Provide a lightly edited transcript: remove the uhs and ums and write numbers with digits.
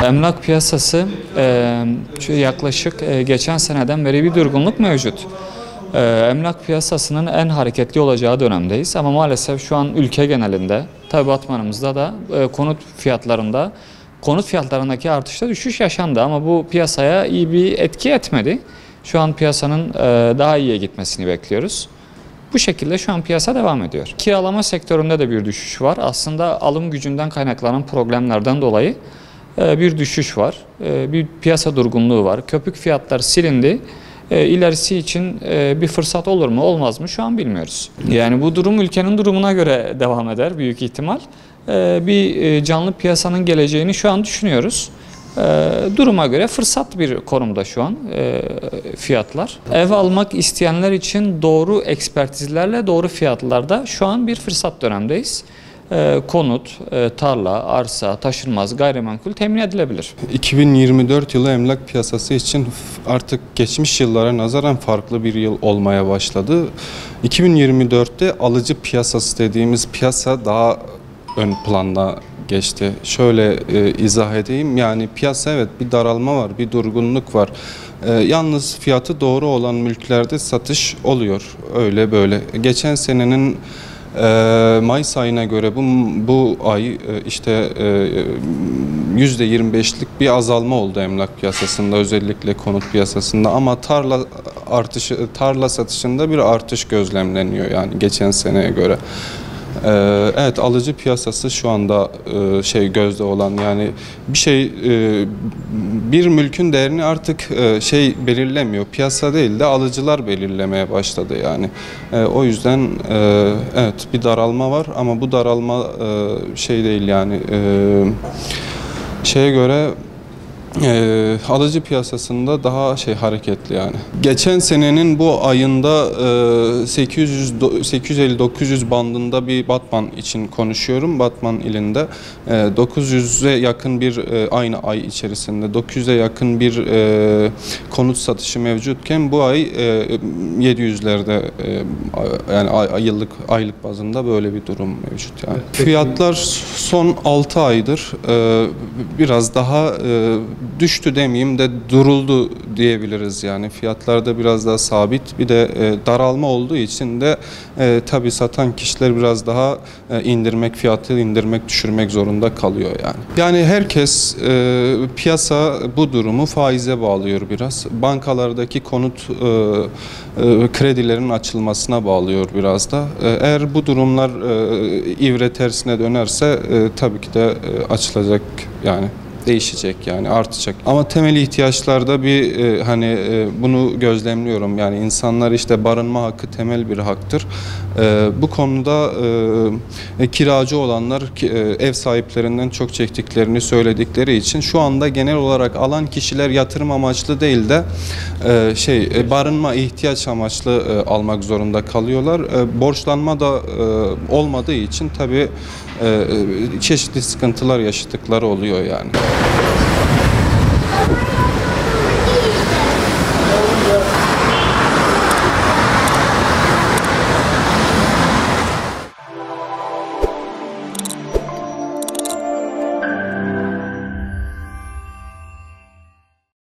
Emlak piyasası yaklaşık geçen seneden beri bir durgunluk mevcut. Emlak piyasasının en hareketli olacağı dönemdeyiz ama maalesef şu an ülke genelinde, tabi Batman'ımızda da konut fiyatlarındaki artışta düşüş yaşandı ama bu piyasaya iyi bir etki etmedi. Şu an piyasanın daha iyiye gitmesini bekliyoruz. Bu şekilde şu an piyasa devam ediyor. Kiralama sektöründe de bir düşüş var. Aslında alım gücünden kaynaklanan problemlerden dolayı bir düşüş var. Bir piyasa durgunluğu var. Köpük fiyatlar silindi. İlerisi için bir fırsat olur mu olmaz mı şu an bilmiyoruz. Yani bu durum ülkenin durumuna göre devam eder büyük ihtimal. Bir canlı piyasanın geleceğini şu an düşünüyoruz. Duruma göre fırsat bir konumda şu an fiyatlar. Ev almak isteyenler için doğru ekspertizlerle doğru fiyatlarda şu an bir fırsat dönemdeyiz. Konut, tarla, arsa, taşınmaz, gayrimenkul temin edilebilir. 2024 yılı emlak piyasası için artık geçmiş yıllara nazaran farklı bir yıl olmaya başladı. 2024'te alıcı piyasası dediğimiz piyasa daha ön planda geçti. Şöyle izah edeyim. Yani piyasa evet bir daralma var, bir durgunluk var. Yalnız fiyatı doğru olan mülklerde satış oluyor. Öyle böyle. Geçen senenin Mayıs ayına göre bu ay işte %25'lik bir azalma oldu emlak piyasasında, özellikle konut piyasasında, ama tarla satışında bir artış gözlemleniyor yani geçen seneye göre. Evet, alıcı piyasası şu anda gözde olan, yani bir mülkün değerini artık belirlemiyor. Piyasa değil de alıcılar belirlemeye başladı yani. O yüzden evet bir daralma var ama bu daralma değil yani şeye göre alıcı piyasasında daha hareketli yani. Geçen senenin bu ayında 850-900 bandında bir Batman için konuşuyorum. Batman ilinde 900'e yakın bir aynı ay içerisinde 900'e yakın bir konut satışı mevcutken bu ay 700'lerde yani aylık bazında böyle bir durum mevcut yani. Fiyatlar son 6 aydır biraz daha düştü demeyeyim de duruldu diyebiliriz yani. Fiyatlarda biraz daha sabit, bir de daralma olduğu için de tabii satan kişiler biraz daha fiyatı indirmek, düşürmek zorunda kalıyor yani. Yani herkes piyasa bu durumu faize bağlıyor biraz. Bankalardaki konut kredilerin açılmasına bağlıyor biraz da. Eğer bu durumlar ivre tersine dönerse tabii ki de açılacak yani. Değişecek yani, artacak. Ama temel ihtiyaçlarda bunu gözlemliyorum. Yani insanlar barınma hakkı temel bir haktır. Bu konuda kiracı olanlar ev sahiplerinden çok çektiklerini söyledikleri için şu anda genel olarak alan kişiler yatırım amaçlı değil de barınma ihtiyaç amaçlı almak zorunda kalıyorlar. Borçlanma da olmadığı için tabii çeşitli sıkıntılar yaşadıkları oluyor yani.